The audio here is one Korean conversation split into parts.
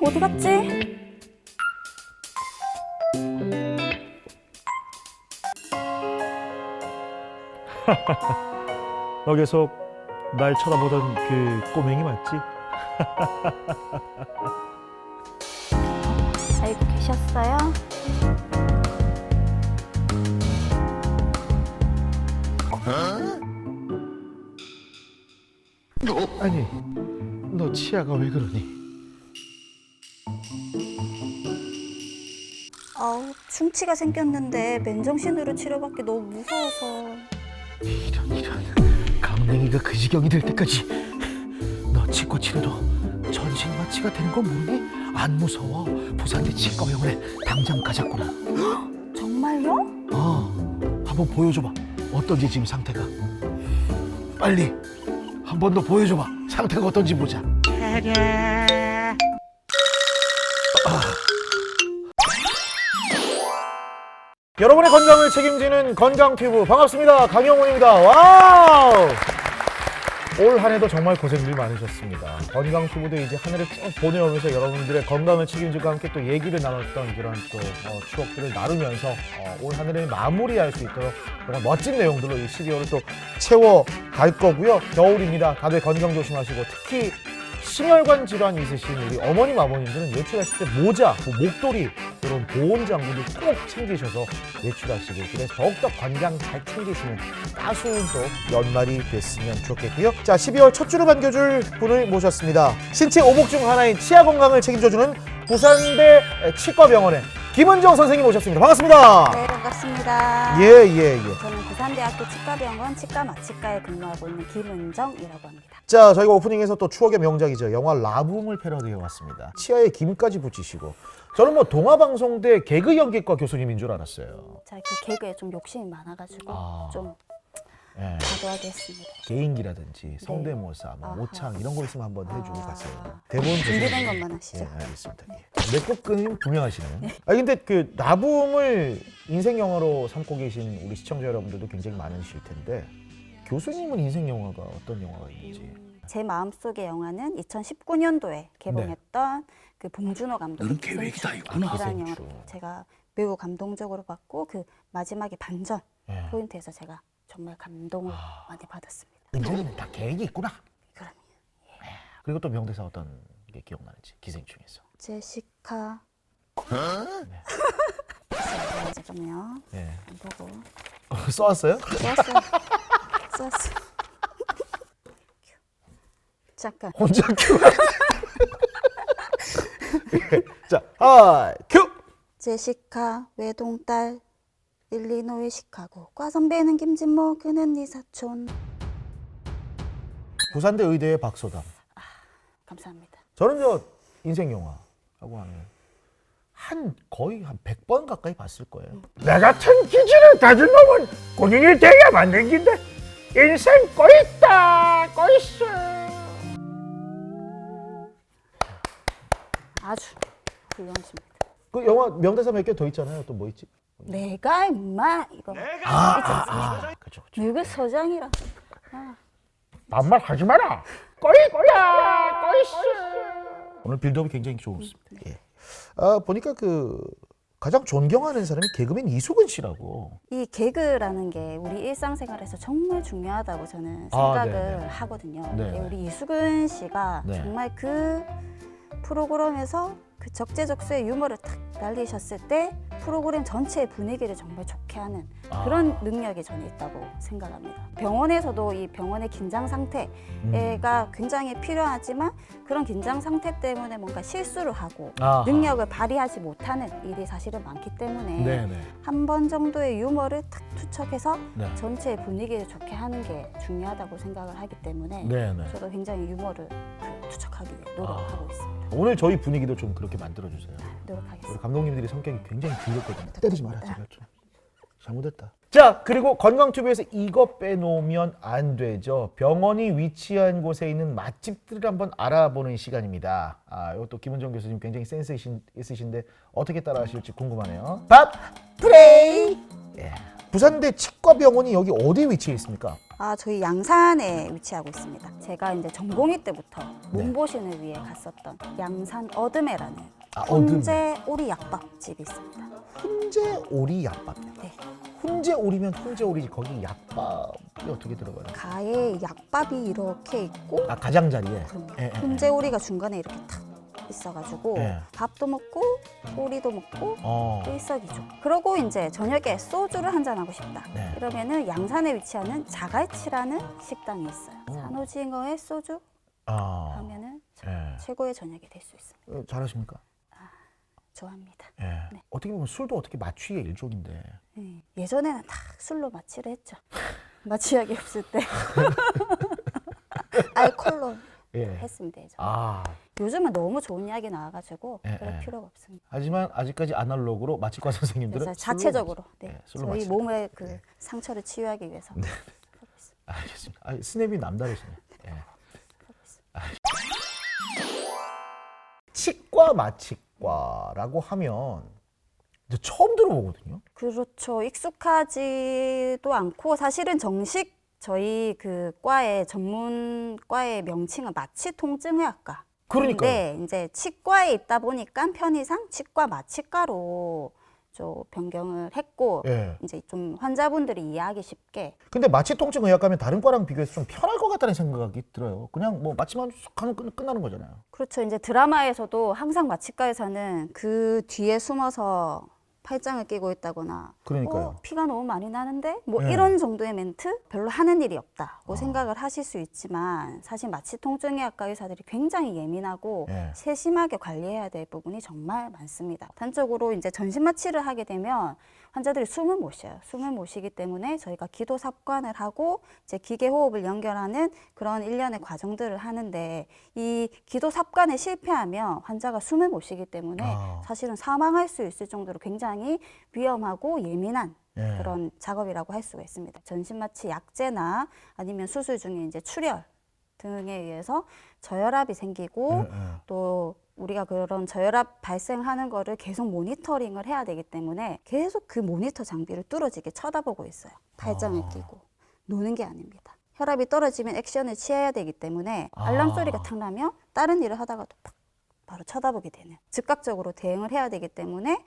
어디 갔지? 너 계속 날 쳐다보던 그 꼬맹이 맞지? 알고 계셨어요? 아니, 너 치아가 왜 그러니? 충치가 생겼는데 맨정신으로 치료받기 너무 무서워서. 이런 강냉이가 그 지경이 될 때까지 너 치과 치료도 전신 마취가 되는 건 모르니? 안 무서워. 부산대 치과병원에 당장 가자꾸나. 정말요? 한번 보여줘봐. 어떤지 지금 상태가. 빨리 한 번 더 보여줘봐. 상태가 어떤지 보자. 여러분의 건강을 책임지는 건강튜브 반갑습니다. 강영훈입니다. 와우! 올 한 해도 정말 고생들 많으셨습니다. 건강튜브도 이제 한 해를 쭉 보내오면서 여러분들의 건강을 책임지고 함께 또 얘기를 나눴던 그런 또 추억들을 나누면서 올 한 해를 마무리할 수 있도록 정말 멋진 내용들로 이 12월을 또 채워갈 거고요. 겨울입니다. 다들 건강 조심하시고 특히 심혈관 질환이 있으신 우리 어머님 아버님들은 외출하실 때 모자, 목도리 이런 보온 장구를 꼭 챙기셔서 외출하시길, 그래서 더욱더 건강 잘 챙기시는 따스운 또 연말이 됐으면 좋겠고요. 자, 12월 첫 주를 반겨줄 분을 모셨습니다. 신체 오목 중 하나인 치아 건강을 책임져주는 부산대 치과병원의 김은정 선생님 모셨습니다. 반갑습니다. 네, 반갑습니다. 예. 저는 부산대학교 치과병원 치과마취과에 근무하고 있는 김은정이라고 합니다. 자, 저희가 오프닝에서 또 추억의 명작이죠. 영화 라붐을 패러디해 왔습니다. 치아에 김까지 붙이시고. 저는 뭐 동아방송 때 개그 연기과 교수님인 줄 알았어요. 제가 그 개그에 좀 욕심이 많아가지고 좀 예. 과도하게 했습니다. 개인기라든지 성대모사, 뭐 아하. 모창 이런 거 있으면 한번 해주고 아. 갔어요. 대본 준비된 것만 하시죠. 예, 알겠습니다. 예. 내꽃끈이 분명하시네요. 근데 그 라붐을 인생 영화로 삼고 계신 우리 시청자 여러분들도 굉장히 많으실 텐데 교수님은 인생 영화가 어떤 영화가 있는지. 제 마음속의 영화는 2019년도에 개봉했던 그 봉준호 감독의 너는 계획이 다 있구나. 기생충이라는 기생충. 영화를 제가 매우 감동적으로 봤고 그 마지막에 반전 예. 포인트에서 제가 정말 감동을 많이 받았습니다. 인생에는 다 계획이 있구나. 그럼요. 그리고 또 명대사 어떤 게 기억나는지 기생충에서. 제시카. 네. 잠깐만요. 예. 안 보고 써왔어요? 썼어. 잠깐. 혼자 큐. 예. 자, 큐. 제시카 외동딸 일리노이 시카고 과 선배는 김진모 그는 네 사촌. 부산대 의대의 박소담. 감사합니다. 저는 저 인생 영화라고 하면 거의 한 100번 가까이 봤을 거예요. 내 같은 기질을 가진 놈은 군인이 돼야 만든 긴데 인생 꼬있다 꼬있어. 아주 훌륭하십니다. 그 영화 명대사 몇 개 더 있잖아요. 또 뭐 있지? 내가 임마 이거 그렇죠. 누구 소장이라. 반말하지 마라. 꼬이꼬야 꼬있어. 오늘 빌드업이 굉장히 좋습니다. 예. 보니까 그 가장 존경하는 사람이 개그맨 이수근 씨라고. 이 개그라는 게 우리 일상생활에서 정말 중요하다고 저는 아, 생각을 네네. 하거든요. 네네. 근데 우리 이수근 씨가 네. 정말 그 프로그램에서 그 적재적소의 유머를 탁 날리셨을 때 프로그램 전체의 분위기를 정말 좋게 하는 그런 능력이 저는 있다고 생각합니다. 병원에서도 이 병원의 긴장 상태가 굉장히 필요하지만 그런 긴장 상태 때문에 뭔가 실수를 하고 아하. 능력을 발휘하지 못하는 일이 사실은 많기 때문에 네네. 한 번 정도의 유머를 탁 투척해서 네. 전체의 분위기를 좋게 하는 게 중요하다고 생각을 하기 때문에 네네. 저도 굉장히 유머를 투척하기 위해 노력하고 있습니다. 오늘 저희 분위기도 좀 그렇게 만들어 주세요. 우리 노력하겠습니다. 감독님들이 성격이 굉장히 길었거든요. 때리지 마라. 제가 좀 잘못했다. 자, 그리고 건강튜브에서 이거 빼놓으면 안 되죠. 병원이 위치한 곳에 있는 맛집들을 한번 알아보는 시간입니다. 이것도 김은정 교수님 굉장히 센스 있으신데 어떻게 따라하실지 궁금하네요. 밥 프레이. 예. 부산대 치과병원이 여기 어디에 위치해 있습니까? 저희 양산에 위치하고 있습니다. 제가 이제 전공의 때부터 네. 몸보신을 위해 갔었던 양산 어드메라는 어드메. 훈제 오리 약밥집이 있습니다. 훈제 오리 약밥. 네. 훈제 오리면 훈제 오리지 거기 약밥이 어떻게 들어가요? 가에 약밥이 이렇게 있고 가장자리에. 그럼요. 예, 예, 훈제 오리가 중간에 이렇게 탁 있어가지고 예. 밥도 먹고 오리도 먹고 어. 일석이조. 그러고 이제 저녁에 소주를 한잔 하고 싶다. 네. 이러면은 양산에 위치하는 자갈치라는 식당이 있어요. 산오징어에 소주 아. 하면은 예. 최고의 저녁이 될 수 있습니다. 잘하십니까? 좋아합니다. 예. 네. 어떻게 보면 술도 어떻게 마취의 일종인데. 예전에는 다 술로 마취를 했죠. 마취약이 없을 때 알콜로 예. 했습니다. 예전. 아. 요즘은 너무 좋은 약이 나와가지고 예, 그럴 예. 필요가 없습니다. 하지만 아직까지 아날로그로 마취과 선생님들은 그래서 자체적으로 술로 저희 마취. 몸의 그 상처를 치유하기 위해서 하고 있습니다. 알겠습니다. 스냅이 남다르시네. 예. 하고 있습니다. 치과 마취과라고 하면 이제 처음 들어보거든요. 그렇죠. 익숙하지도 않고 사실은 정식 저희 그 과의 전문 과의 명칭은 마취통증의학과. 그러니까요. 근데 이제 치과에 있다 보니까 편의상 치과 마취과로 좀 변경을 했고 예. 이제 좀 환자분들이 이해하기 쉽게 근데 마취통증 의학과면 다른 과랑 비교해서 좀 편할 것 같다는 생각이 들어요. 그냥 뭐 마취만 쑥 하면 끝나는 거잖아요. 그렇죠. 이제 드라마에서도 항상 마취과에서는 그 뒤에 숨어서 팔짱을 끼고 있다거나 그러니까요. 피가 너무 많이 나는데 뭐 네. 이런 정도의 멘트 별로 하는 일이 없다고 생각을 하실 수 있지만 사실 마취통증의학과 의사들이 굉장히 예민하고 예. 세심하게 관리해야 될 부분이 정말 많습니다. 단적으로 이제 전신 마취를 하게 되면 환자들이 숨을 못 쉬어요. 숨을 못 쉬기 때문에 저희가 기도 삽관을 하고 이제 기계 호흡을 연결하는 그런 일련의 과정들을 하는데 이 기도 삽관에 실패하면 환자가 숨을 못 쉬기 때문에 사실은 사망할 수 있을 정도로 굉장히 위험하고 예민한 예. 그런 작업이라고 할 수가 있습니다. 전신 마취 약제나 아니면 수술 중에 이제 출혈 등에 의해서 저혈압이 생기고 또 우리가 그런 저혈압 발생하는 거를 계속 모니터링을 해야 되기 때문에 계속 그 모니터 장비를 뚫어지게 쳐다보고 있어요. 팔짱을 끼고 노는 게 아닙니다. 혈압이 떨어지면 액션을 취해야 되기 때문에 알람 소리가 탁 나면 다른 일을 하다가도 팍 바로 쳐다보게 되는 즉각적으로 대응을 해야 되기 때문에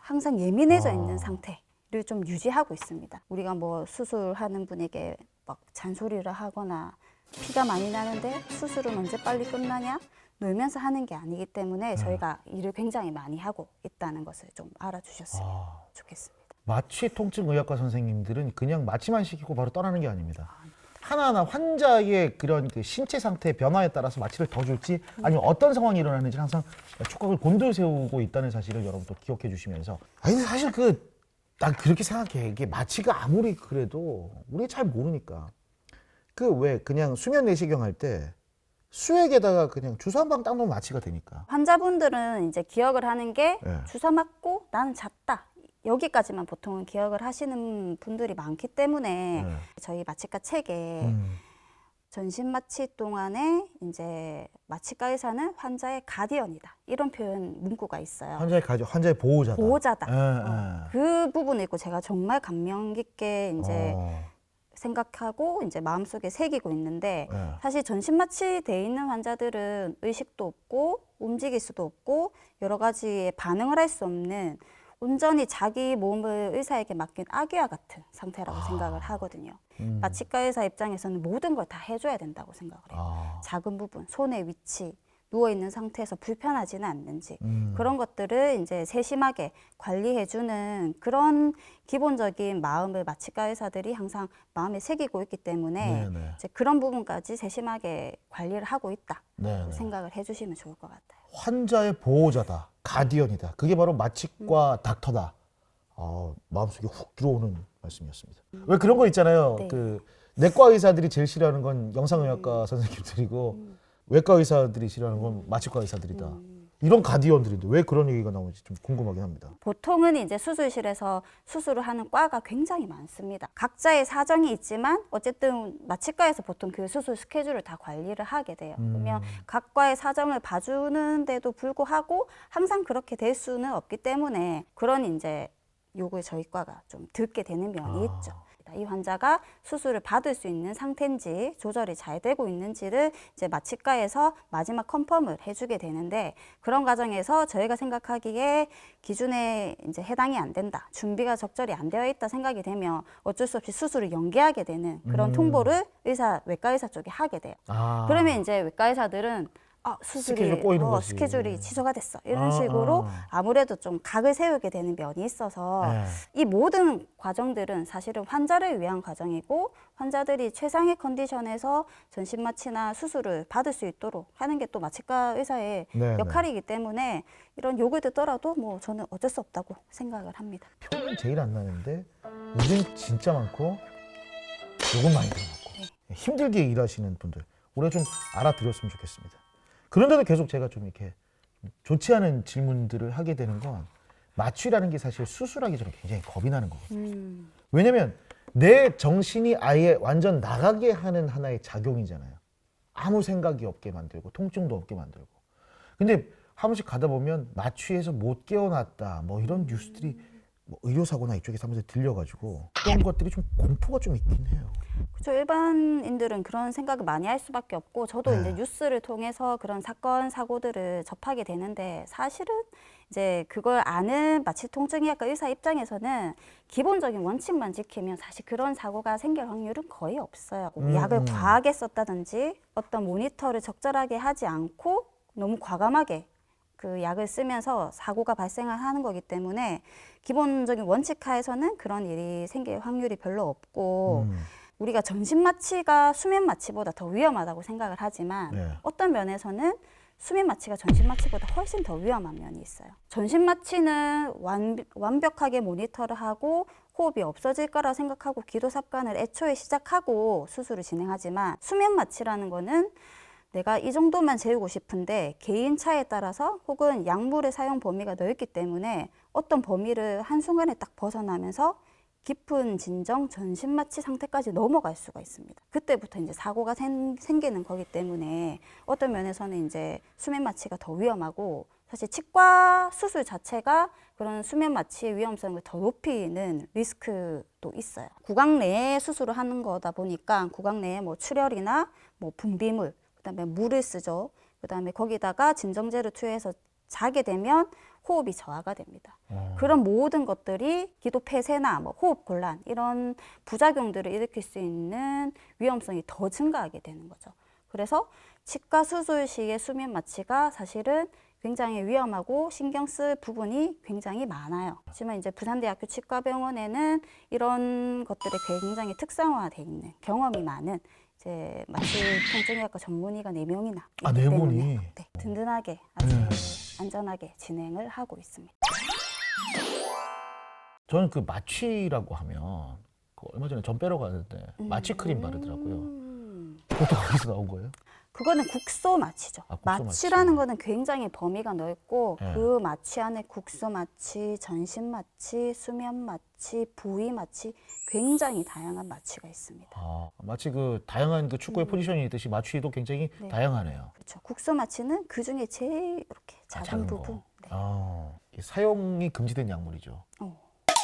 항상 예민해져 있는 상태를 좀 유지하고 있습니다. 우리가 뭐 수술하는 분에게 막 잔소리를 하거나 피가 많이 나는데 수술은 언제 빨리 끝나냐? 놀면서 하는 게 아니기 때문에 저희가 일을 굉장히 많이 하고 있다는 것을 좀 알아주셨으면 좋겠습니다. 마취통증 의학과 선생님들은 그냥 마취만 시키고 바로 떠나는 게 아닙니다. 하나하나 환자의 그런 그 신체 상태 변화에 따라서 마취를 더 줄지 아니면 어떤 상황이 일어나는지 항상 촉각을 곤두세우고 있다는 사실을 여러분도 기억해 주시면서 아니 사실 난 그렇게 생각해. 이게 마취가 아무리 그래도 우리 잘 모르니까 그 왜 그냥 수면 내시경 할 때 수액에다가 그냥 주사 한 방 딱 놓으면 마취가 되니까. 환자분들은 이제 기억을 하는 게 네. 주사 맞고 나는 잤다. 여기까지만 보통은 기억을 하시는 분들이 많기 때문에 네. 저희 마취과 책에 전신 마취 동안에 이제 마취과 의사는 환자의 가디언이다. 이런 표현 문구가 있어요. 환자의 보호자다. 보호자다. 그 부분을 읽고 제가 정말 감명 깊게 이제 생각하고 이제 마음속에 새기고 있는데 사실 전신 마취돼 있는 환자들은 의식도 없고 움직일 수도 없고 여러 가지의 반응을 할 수 없는 온전히 자기 몸을 의사에게 맡긴 아기와 같은 상태라고 생각을 하거든요. 마취과 의사 입장에서는 모든 걸 다 해줘야 된다고 생각을 해요. 작은 부분, 손의 위치, 누워있는 상태에서 불편하지는 않는지 그런 것들을 이제 세심하게 관리해주는 그런 기본적인 마음을 마취과 의사들이 항상 마음에 새기고 있기 때문에 이제 그런 부분까지 세심하게 관리를 하고 있다 생각을 해주시면 좋을 것 같아요. 환자의 보호자다, 가디언이다. 그게 바로 마취과 닥터다. 마음속에 훅 들어오는 말씀이었습니다. 왜 그런 거 있잖아요. 네. 그 내과 의사들이 제일 싫어하는 건 영상의학과 선생님들이고 외과 의사들이 싫어하는 건 마취과 의사들이다. 이런 가디언들인데 왜 그런 얘기가 나오는지 좀 궁금하긴 합니다. 보통은 이제 수술실에서 수술을 하는 과가 굉장히 많습니다. 각자의 사정이 있지만 어쨌든 마취과에서 보통 그 수술 스케줄을 다 관리를 하게 돼요. 그러면 각 과의 사정을 봐주는데도 불구하고 항상 그렇게 될 수는 없기 때문에 그런 이제 요구에 저희 과가 좀 듣게 되는 면이 있죠. 이 환자가 수술을 받을 수 있는 상태인지 조절이 잘 되고 있는지를 이제 마취과에서 마지막 컨펌을 해주게 되는데, 그런 과정에서 저희가 생각하기에 기준에 이제 해당이 안 된다, 준비가 적절히 안 되어 있다 생각이 되면 어쩔 수 없이 수술을 연기하게 되는 그런 통보를 외과 의사 쪽에 하게 돼요. 그러면 이제 외과 의사들은 스케줄 꼬이는 거지. 스케줄이 취소가 됐어, 이런 식으로 아무래도 좀 각을 세우게 되는 면이 있어서 이 모든 과정들은 사실은 환자를 위한 과정이고, 환자들이 최상의 컨디션에서 전신 마취나 수술을 받을 수 있도록 하는 게 또 마취과 의사의 네, 역할이기 때문에 이런 욕을 듣더라도 뭐 저는 어쩔 수 없다고 생각을 합니다. 표는 제일 안 나는데 일은 진짜 많고 욕은 많이 들어먹고 힘들게 일하시는 분들 우리가 좀 알아드렸으면 좋겠습니다. 그런데도 계속 제가 좀 이렇게 좋지 않은 질문들을 하게 되는 건, 마취라는 게 사실 수술하기 전에 굉장히 겁이 나는 거거든요. 왜냐면 내 정신이 아예 완전 나가게 하는 하나의 작용이잖아요. 아무 생각이 없게 만들고 통증도 없게 만들고. 근데 한 번씩 가다 보면 마취해서 못 깨어났다 뭐 이런 뉴스들이 뭐 의료사고나 이쪽에서 하면서 들려가지고 그런 것들이 좀 공포가 좀 있긴 해요. 그렇죠. 일반인들은 그런 생각을 많이 할 수밖에 없고, 저도 이제 뉴스를 통해서 그런 사건 사고들을 접하게 되는데, 사실은 이제 그걸 아는 마취 통증의학과 의사 입장에서는 기본적인 원칙만 지키면 사실 그런 사고가 생길 확률은 거의 없어요. 약을 과하게 썼다든지 어떤 모니터를 적절하게 하지 않고 너무 과감하게 그 약을 쓰면서 사고가 발생을 하는 거기 때문에 기본적인 원칙 하에서는 그런 일이 생길 확률이 별로 없고, 우리가 전신 마취가 수면 마취보다 더 위험하다고 생각을 하지만 어떤 면에서는 수면 마취가 전신 마취보다 훨씬 더 위험한 면이 있어요. 전신 마취는 완벽하게 모니터를 하고 호흡이 없어질 거라 생각하고 기도 삽관을 애초에 시작하고 수술을 진행하지만, 수면 마취라는 거는 내가 이 정도만 재우고 싶은데 개인 차에 따라서 혹은 약물의 사용 범위가 넓기 때문에 어떤 범위를 한순간에 딱 벗어나면서 깊은 진정 전신 마취 상태까지 넘어갈 수가 있습니다. 그때부터 이제 사고가 생기는 거기 때문에 어떤 면에서는 이제 수면 마취가 더 위험하고, 사실 치과 수술 자체가 그런 수면 마취의 위험성을 더 높이는 리스크도 있어요. 구강 내에 수술을 하는 거다 보니까 구강 내에 뭐 출혈이나 뭐 분비물, 그다음에 물을 쓰죠. 그다음에 거기다가 진정제를 투여해서 자게 되면 호흡이 저하가 됩니다. 그런 모든 것들이 기도 폐쇄나 뭐 호흡 곤란 이런 부작용들을 일으킬 수 있는 위험성이 더 증가하게 되는 거죠. 그래서 치과 수술 시의 수면 마취가 사실은 굉장히 위험하고 신경 쓸 부분이 굉장히 많아요. 하지만 이제 부산대학교 치과병원에는 이런 것들이 굉장히 특성화되어 있는, 경험이 많은 이제 마취 통증의학과 전문의가 4명이나 있기 때문에 든든하게 아주 안전하게 진행을 하고 있습니다. 저는 그 마취라고 하면 그 얼마 전에 전 빼러 가는데 마취 크림 바르더라고요. 그것도 거기서 나온 거예요? 그거는 국소 마취죠. 국소 마취라는 마취. 거는 굉장히 범위가 넓고 그 마취 안에 국소 마취, 전신 마취, 수면 마취, 부위 마취, 굉장히 다양한 마취가 있습니다. 마치 그 다양한 그 축구의 포지션이 있듯이 마취도 굉장히 다양하네요. 그렇죠. 국소 마취는 그 중에 제일 이렇게 작은 부분. 네. 이 사용이 금지된 약물이죠.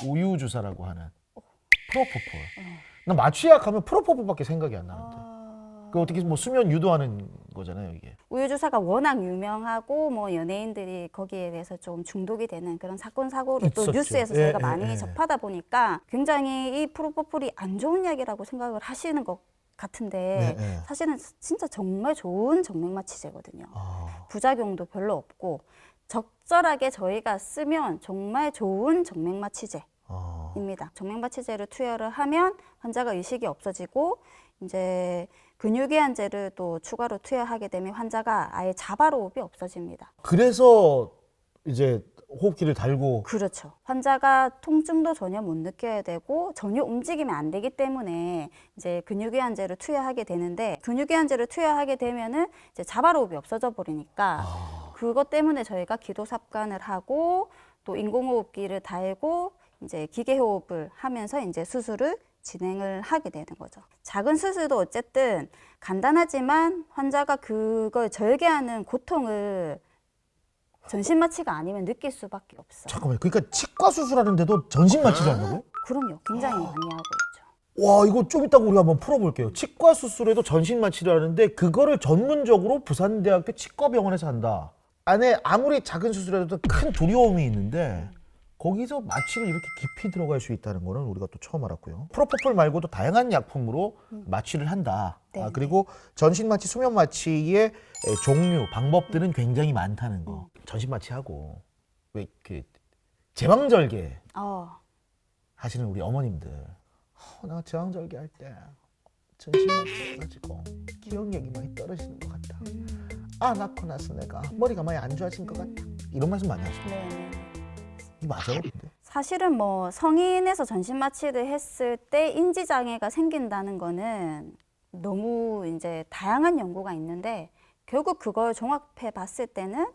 우유 주사라고 하는 프로포폴. 나 마취약 하면 프로포폴밖에 생각이 안 나는데. 그 어떻게 뭐 수면 유도하는 거잖아요, 이게. 우유 주사가 워낙 유명하고 뭐 연예인들이 거기에 대해서 좀 중독이 되는 그런 사건 사고를 또 있었죠. 뉴스에서 저희가 많이 접하다 보니까 굉장히 이 프로포폴이 안 좋은 약이라고 생각을 하시는 것 같은데 사실은 진짜 정말 좋은 정맥마취제거든요. 부작용도 별로 없고 적절하게 저희가 쓰면 정말 좋은 정맥마취제입니다. 정맥마취제를 투여를 하면 환자가 의식이 없어지고 이제 근육이완제를 또 추가로 투여하게 되면 환자가 아예 자발 호흡이 없어집니다. 그래서 이제 호흡기를 달고. 그렇죠. 환자가 통증도 전혀 못 느껴야 되고 전혀 움직이면 안 되기 때문에 이제 근육이완제를 투여하게 되는데, 근육이완제를 투여하게 되면은 이제 자발 호흡이 없어져 버리니까 그것 때문에 저희가 기도 삽관을 하고 또 인공호흡기를 달고 이제 기계호흡을 하면서 이제 수술을 진행을 하게 되는 거죠. 작은 수술도 어쨌든 간단하지만 환자가 그걸 절개하는 고통을 전신 마취가 아니면 느낄 수밖에 없어. 잠깐만요. 그러니까 치과 수술하는데도 전신 마취를 한다고요? 그럼요. 굉장히 많이 하고 있죠. 와, 이거 좀 이따 우리가 한번 풀어볼게요. 치과 수술에도 전신 마취를 하는데 그거를 전문적으로 부산대학교 치과병원에서 한다. 안에 아무리 작은 수술에도 큰 두려움이 있는데 거기서 마취를 이렇게 깊이 들어갈 수 있다는 거는 우리가 또 처음 알았고요. 프로포폴 말고도 다양한 약품으로 마취를 한다. 네, 그리고 전신 마취, 수면 마취의 종류, 방법들은 굉장히 많다는 거. 전신 마취하고 왜 그 제왕절개 하시는 우리 어머님들, 나 제왕절개 할 때 전신 마취 해가지고 기억력이 많이 떨어지는 것 같다. 낳고 나서 내가 머리가 많이 안 좋아진 것 같다. 이런 말씀 많이 하시죠. 네. 이 맞아요, 근데? 사실은 뭐 성인에서 전신 마취를 했을 때 인지 장애가 생긴다는 거는 너무 이제 다양한 연구가 있는데 결국 그걸 종합해 봤을 때는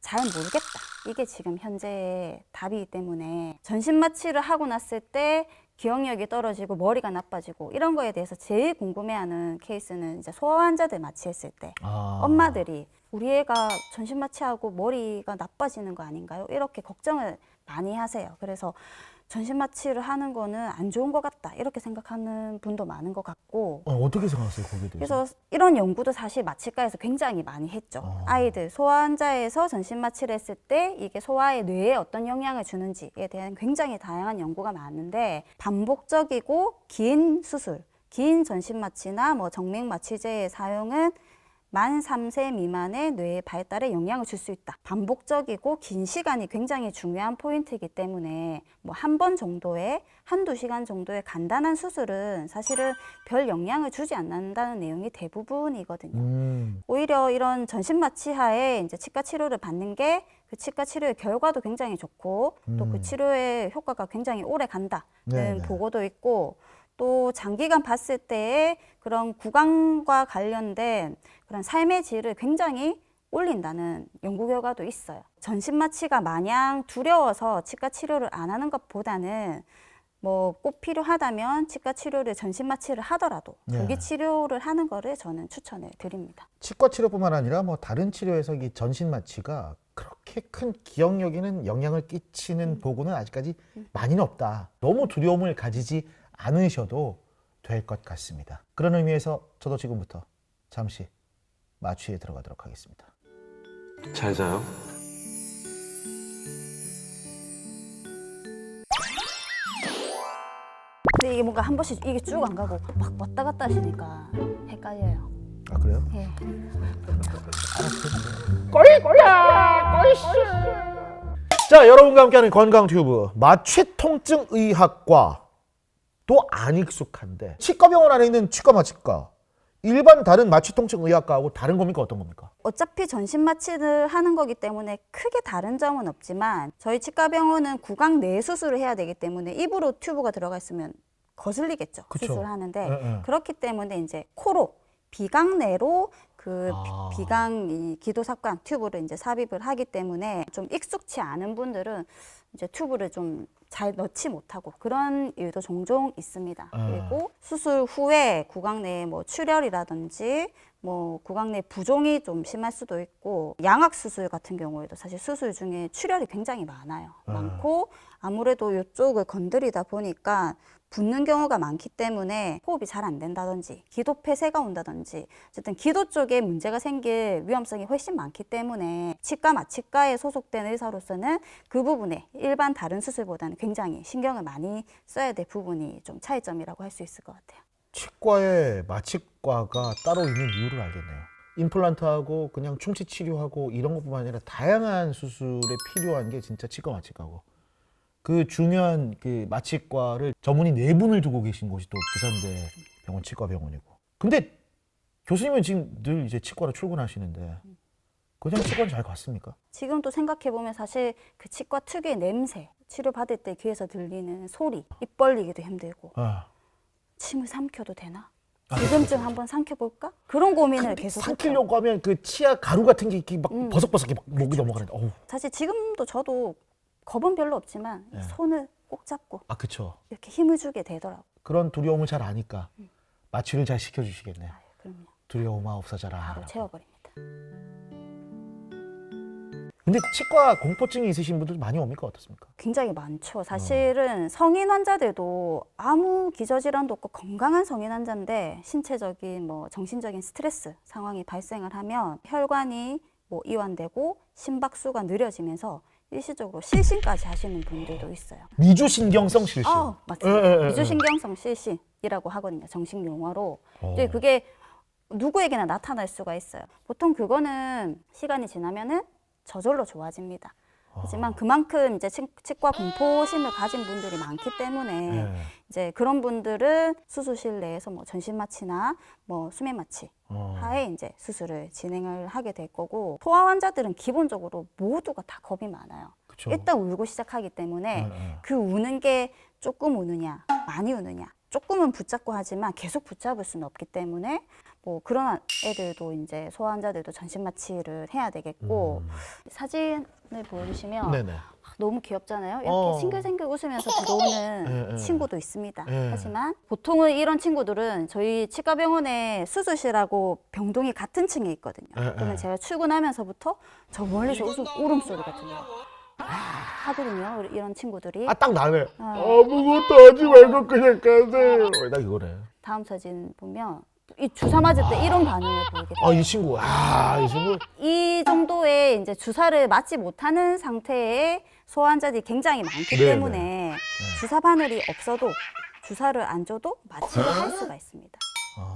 잘 모르겠다. 이게 지금 현재의 답이기 때문에 전신 마취를 하고 났을 때 기억력이 떨어지고 머리가 나빠지고 이런 거에 대해서 제일 궁금해하는 케이스는 이제 소아 환자들 마취했을 때 엄마들이 우리 애가 전신 마취하고 머리가 나빠지는 거 아닌가요? 이렇게 걱정을 많이 하세요. 그래서 전신 마취를 하는 거는 안 좋은 것 같다 이렇게 생각하는 분도 많은 것 같고. 어떻게 생각하세요, 거기에 대해서? 그래서 이런 연구도 사실 마취과에서 굉장히 많이 했죠. 아이들 소아 환자에서 전신 마취를 했을 때 이게 소아의 뇌에 어떤 영향을 주는지에 대한 굉장히 다양한 연구가 많은데 반복적이고 긴 수술, 긴 전신 마취나 뭐 정맥 마취제의 사용은 만 3세 미만의 뇌의 발달에 영향을 줄 수 있다. 반복적이고 긴 시간이 굉장히 중요한 포인트이기 때문에 뭐 한 번 정도의 한두 시간 정도의 간단한 수술은 사실은 별 영향을 주지 않는다는 내용이 대부분이거든요. 오히려 이런 전신 마취하에 이제 치과 치료를 받는 게 그 치과 치료의 결과도 굉장히 좋고 또 그 치료의 효과가 굉장히 오래 간다는 네네. 보고도 있고 또 장기간 봤을 때의 그런 구강과 관련된 그런 삶의 질을 굉장히 올린다는 연구 결과도 있어요. 전신 마취가 마냥 두려워서 치과 치료를 안 하는 것보다는 뭐 꼭 필요하다면 치과 치료를 전신 마취를 하더라도 조기 치료를 하는 거를 저는 추천을 드립니다. 치과 치료뿐만 아니라 뭐 다른 치료에서 이 전신 마취가 그렇게 큰 기억력에는 영향을 끼치는 보고는 아직까지 많이는 없다. 너무 두려움을 가지지 않으셔도 될 것 같습니다. 그런 의미에서 저도 지금부터 잠시 마취에 들어가도록 하겠습니다. 잘 자요? 근데 이게 뭔가 한 번씩 이게 쭉 안 가고 막 왔다 갔다 하시니까 헷갈려요. 아, 그래요? 예. 꼬이꼬야 꼬이씨. 자, 여러분과 함께하는 건강튜브 마취통증 의학과 또 안 익숙한데 치과병원 안에 있는 치과 마취과 일반 다른 마취통증 의학과하고 다른 겁니까? 어떤 겁니까? 어차피 전신 마취를 하는 거기 때문에 크게 다른 점은 없지만 저희 치과병원은 구강 내 수술을 해야 되기 때문에 입으로 튜브가 들어가 있으면 거슬리겠죠. 그쵸. 수술을 하는데 네. 그렇기 때문에 이제 코로 비강 내로 그 아. 비강 이 기도삽관 튜브를 이제 삽입을 하기 때문에 좀 익숙치 않은 분들은 이제 튜브를 좀 잘 넣지 못하고 그런 일도 종종 있습니다. 그리고 수술 후에 구강 내에 뭐 출혈이라든지 뭐 구강 내 부종이 좀 심할 수도 있고 양악 수술 같은 경우에도 사실 수술 중에 출혈이 굉장히 많고 아무래도 이쪽을 건드리다 보니까 붓는 경우가 많기 때문에 호흡이 잘 안 된다든지 기도 폐쇄가 온다든지 어쨌든 기도 쪽에 문제가 생길 위험성이 훨씬 많기 때문에 치과 마취과에 소속된 의사로서는 그 부분에 일반 다른 수술보다는 굉장히 신경을 많이 써야 될 부분이 좀 차이점이라고 할 수 있을 것 같아요. 치과에 마취과가 따로 있는 이유를 알겠네요. 임플란트하고 그냥 충치 치료하고 이런 것뿐만 아니라 다양한 수술에 필요한 게 진짜 치과 마취과고 그 중요한 그 마취과를 전문의 4분을 두고 계신 곳이 또 부산대 병원 치과병원이고. 근데 교수님은 지금 늘 이제 치과로 출근하시는데 그냥 치과는 잘 갔습니까? 지금 또 생각해보면 사실 그 치과 특유의 냄새, 치료받을 때 귀에서 들리는 소리, 입 벌리기도 힘들고 침을 삼켜도 되나? 지금쯤 한번 삼켜볼까? 그런 고민을 계속 삼키려고 하면 그 치아 가루 같은 게 이렇게 막 버석버석이 막 목이 넘어가는데 어우. 사실 지금도 저도 겁은 별로 없지만 손을 꼭 잡고 아, 그쵸. 이렇게 힘을 주게 되더라고요. 그런 두려움을 잘 아니까 마취를 잘 시켜주시겠네요. 그럼요. 두려움아 없어져라. 바로 채워버립니다. 근데 치과 공포증이 있으신 분들 많이 옵니까? 어떻습니까? 굉장히 많죠. 사실은 성인 환자들도 아무 기저질환도 없고 건강한 성인 환자인데 신체적인 뭐 정신적인 스트레스 상황이 발생을 하면 혈관이 뭐 이완되고 심박수가 느려지면서 일시적으로 실신까지 하시는 분들도 있어요. 미주신경성 실신. 맞습니다. 예. 미주신경성 실신이라고 하거든요. 정식 용어로. 어. 이제 그게 누구에게나 나타날 수가 있어요. 보통 그거는 시간이 지나면은 저절로 좋아집니다. 하지만 그만큼 이제 치과 공포심을 가진 분들이 많기 때문에 예. 이제 그런 분들은 수술실 내에서 뭐 전신마취나 뭐 수면마취 하에 이제 수술을 진행을 하게 될 거고, 소아 환자들은 기본적으로 모두가 다 겁이 많아요. 그쵸. 일단 울고 시작하기 때문에 예. 그 우는 게 조금 우느냐 많이 우느냐, 조금은 붙잡고 하지만 계속 붙잡을 수는 없기 때문에 뭐 그런 애들도 이제 소아 환자들도 전신마취를 해야 되겠고, 사진을 보여주시면 네네. 너무 귀엽잖아요. 이렇게 싱글싱글 웃으면서 들어오는 친구도 있습니다. 하지만 보통은 이런 친구들은 저희 치과병원에 수술실하고 병동이 같은 층에 있거든요. 그러면 제가 출근하면서부터 저 멀리서 울음소리가 들려요. 하거든요. 이런 친구들이. 아, 딱 나네. 아무것도 하지 말고 그냥 가세요. 딱 이거네. 다음 사진 보면 이 주사 맞을 때 이런 반응을 보이게 돼요. 아, 이 친구. 아, 이 친구. 이 정도의 이제 주사를 맞지 못하는 상태의 소아 환자들이 굉장히 많기 네네. 때문에 주사 바늘이 없어도 주사를 안 줘도 마취를 할 수가 있습니다.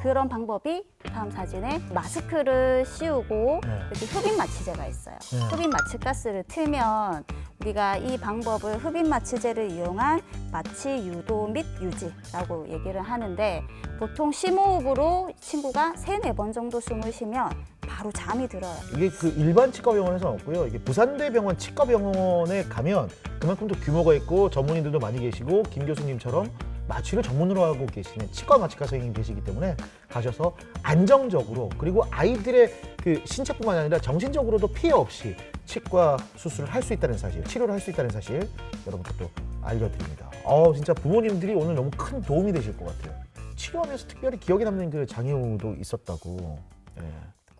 그런 방법이 다음 사진에 마스크를 씌우고 네. 이렇게 흡입 마취제가 있어요. 네. 흡입 마취가스를 틀면 우리가 이 방법을 흡입 마취제를 이용한 마취 유도 및 유지라고 얘기를 하는데, 보통 심호흡으로 친구가 3-4번 정도 숨을 쉬면 바로 잠이 들어요. 이게 그 일반 치과병원에서는 없고요. 이게 부산대병원 치과병원에 가면 그만큼 또 규모가 있고 전문의들도 많이 계시고 김 교수님처럼 마취를 전문으로 하고 계시는 치과 마취과 선생님이 계시기 때문에 가셔서 안정적으로, 그리고 아이들의 그 신체뿐만 아니라 정신적으로도 피해 없이 치과 수술을 할 수 있다는 사실, 치료를 할 수 있다는 사실 여러분께 또 알려드립니다. 진짜 부모님들이 오늘 너무 큰 도움이 되실 것 같아요. 치료하면서 특별히 기억에 남는 그 장애우도 있었다고. 예.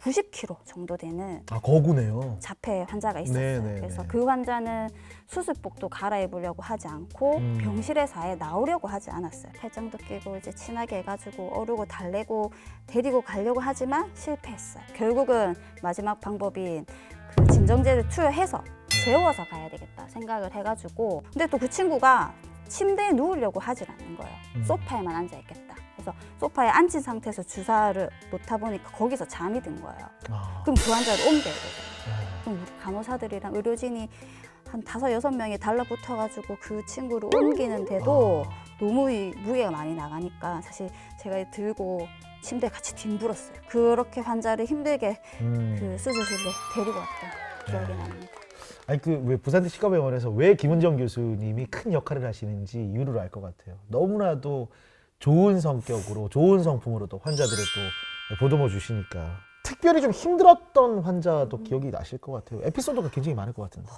90kg 정도 되는 거구네요. 자폐 환자가 있었어요. 네네네. 그래서 그 환자는 수술복도 갈아입으려고 하지 않고 병실에서 아예 나오려고 하지 않았어요. 팔짱도 끼고 이제 친하게 해가지고 어르고 달래고 데리고 가려고 하지만 실패했어요. 결국은 마지막 방법인 그 진정제를 투여해서 재워서 가야 되겠다 생각을 해가지고, 근데 또 그 친구가 침대에 누우려고 하질 않는 거예요. 소파에만 앉아 있겠다. 그래서 소파에 앉은 상태에서 주사를 놓다 보니까 거기서 잠이 든 거예요. 그럼 그 환자를 옮겨야 되죠. 그럼 우리 간호사들이랑 의료진이 한 5-6명이 달라붙어가지고 그 친구를 옮기는데도 너무 이 무게가 많이 나가니까 사실 제가 들고 침대에 같이 뒹굴었어요. 그렇게 환자를 힘들게 그 수술실로 데리고 왔던 기억이 납니다. 아니 그 왜 부산대 치과병원에서 왜 김은정 교수님이 큰 역할을 하시는지 이유를 알 것 같아요. 너무나도 좋은 성격으로, 좋은 성품으로 또 환자들을 또 보듬어 주시니까. 특별히 좀 힘들었던 환자도 기억이 나실 것 같아요. 에피소드가 굉장히 많을 것 같은데.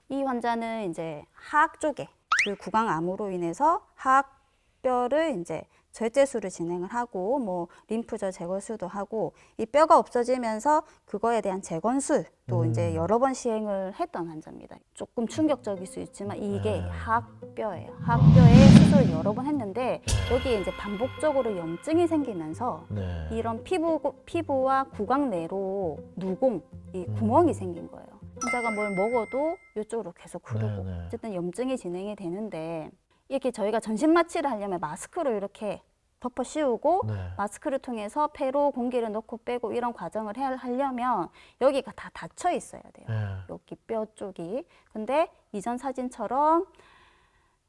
이 환자는 이제 하악 쪽에 그 구강암으로 인해서 하악뼈를 이제 절제술을 진행을 하고 뭐 림프절 제거술도 하고, 이 뼈가 없어지면서 그거에 대한 재건술도 이제 여러 번 시행을 했던 환자입니다. 조금 충격적일 수 있지만 이게 하악뼈예요. 하악뼈에 수술을 여러 번 했는데 여기에 이제 반복적으로 염증이 생기면서 네. 이런 피부와 구강 내로 누공, 이 구멍이 생긴 거예요. 환자가 뭘 먹어도 이쪽으로 계속 흐르고 네. 어쨌든 염증이 진행이 되는데, 이렇게 저희가 전신 마취를 하려면 마스크를 이렇게 덮어 씌우고 네. 마스크를 통해서 폐로 공기를 넣고 빼고 이런 과정을 하려면 여기가 다 닫혀 있어야 돼요. 네. 여기 뼈 쪽이. 근데 이전 사진처럼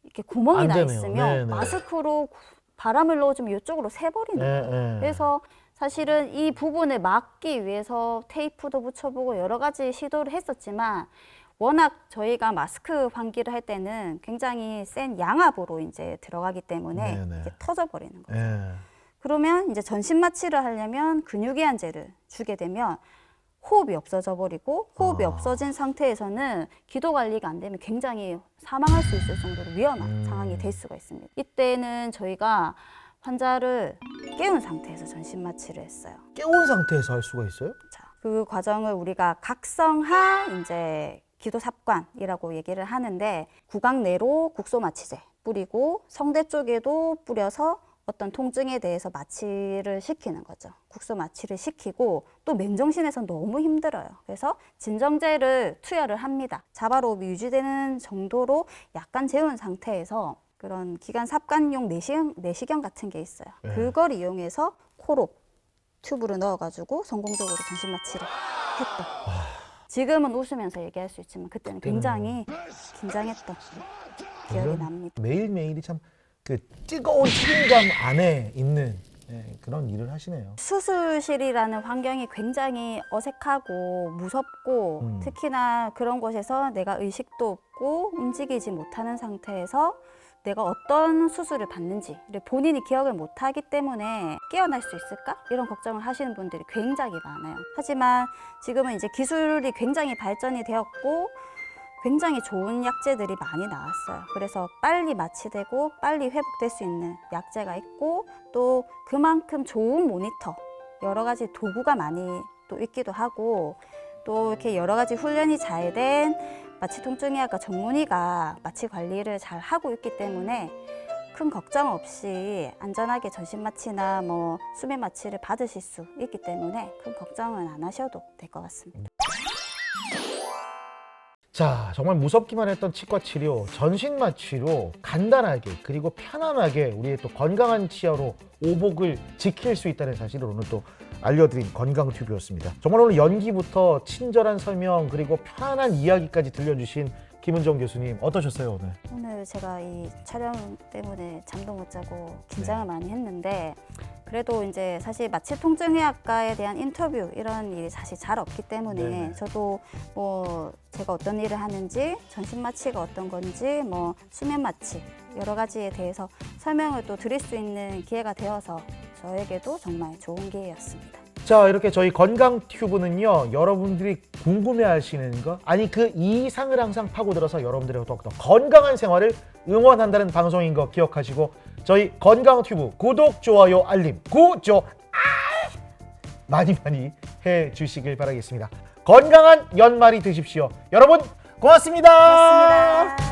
이렇게 구멍이 안 나 되네요. 있으면 네네. 마스크로 바람을 넣어주면 이쪽으로 새버리는 거예요. 네. 그래서 사실은 이 부분을 막기 위해서 테이프도 붙여보고 여러 가지 시도를 했었지만, 워낙 저희가 마스크 환기를 할 때는 굉장히 센 양압으로 이제 들어가기 때문에 네네. 이게 터져버리는 거예요. 네. 그러면 이제 전신 마취를 하려면 근육이완제를 주게 되면 호흡이 없어져 버리고, 호흡이 없어진 상태에서는 기도 관리가 안 되면 굉장히 사망할 수 있을 정도로 위험한 상황이 될 수가 있습니다. 이때는 저희가 환자를 깨운 상태에서 전신 마취를 했어요. 깨운 상태에서 할 수가 있어요? 자, 그 과정을 우리가 각성하 이제 기도삽관이라고 얘기를 하는데 구강 내로 국소마취제 뿌리고 성대 쪽에도 뿌려서 어떤 통증에 대해서 마취를 시키는 거죠. 국소 마취를 시키고 또 맨정신에선 너무 힘들어요. 그래서 진정제를 투여를 합니다. 자바로움이 유지되는 정도로 약간 재운 상태에서 그런 기관 삽관용 내시경 같은 게 있어요. 네. 그걸 이용해서 코로 튜브를 넣어가지고 성공적으로 전신 마취를 했던. 지금은 웃으면서 얘기할 수 있지만 그때는 굉장히 긴장했던 기억이 납니다. 매일매일이 참 그 뜨거운 책임감 안에 있는 그런 일을 하시네요. 수술실이라는 환경이 굉장히 어색하고 무섭고 특히나 그런 곳에서 내가 의식도 없고 움직이지 못하는 상태에서 내가 어떤 수술을 받는지를 본인이 기억을 못하기 때문에 깨어날 수 있을까? 이런 걱정을 하시는 분들이 굉장히 많아요. 하지만 지금은 이제 기술이 굉장히 발전이 되었고 굉장히 좋은 약제들이 많이 나왔어요. 그래서 빨리 마취되고 빨리 회복될 수 있는 약제가 있고 또 그만큼 좋은 모니터, 여러 가지 도구가 많이 또 있기도 하고 또 이렇게 여러 가지 훈련이 잘 된 마취통증의학과 전문의가 마취 관리를 잘 하고 있기 때문에 큰 걱정 없이 안전하게 전신 마취나 뭐 수면 마취를 받으실 수 있기 때문에 큰 걱정은 안 하셔도 될 것 같습니다. 자, 정말 무섭기만 했던 치과 치료, 전신 마취로 간단하게 그리고 편안하게 우리의 또 건강한 치아로 오복을 지킬 수 있다는 사실을 오늘 또 알려드린 건강 튜브였습니다. 정말 오늘 연기부터 친절한 설명 그리고 편안한 이야기까지 들려주신 김은정 교수님 어떠셨어요 오늘? 오늘 제가 이 촬영 때문에 잠도 못 자고 긴장을 많이 했는데 그래도 이제 사실 마취통증의학과에 대한 인터뷰 이런 일이 사실 잘 없기 때문에 네네. 저도 뭐 제가 어떤 일을 하는지 전신 마취가 어떤 건지 뭐 수면 마취 여러 가지에 대해서 설명을 또 드릴 수 있는 기회가 되어서 저에게도 정말 좋은 기회였습니다. 자, 이렇게 저희 건강 튜브는요, 여러분들이 궁금해 하시는 거, 아니 그 이상을 항상 파고들어서 여러분들의 더욱더 건강한 생활을 응원한다는 방송인 거 기억하시고 저희 건강 튜브 구독, 좋아요, 알림, 많이 해 주시길 바라겠습니다. 건강한 연말이 되십시오. 여러분 고맙습니다. 고맙습니다.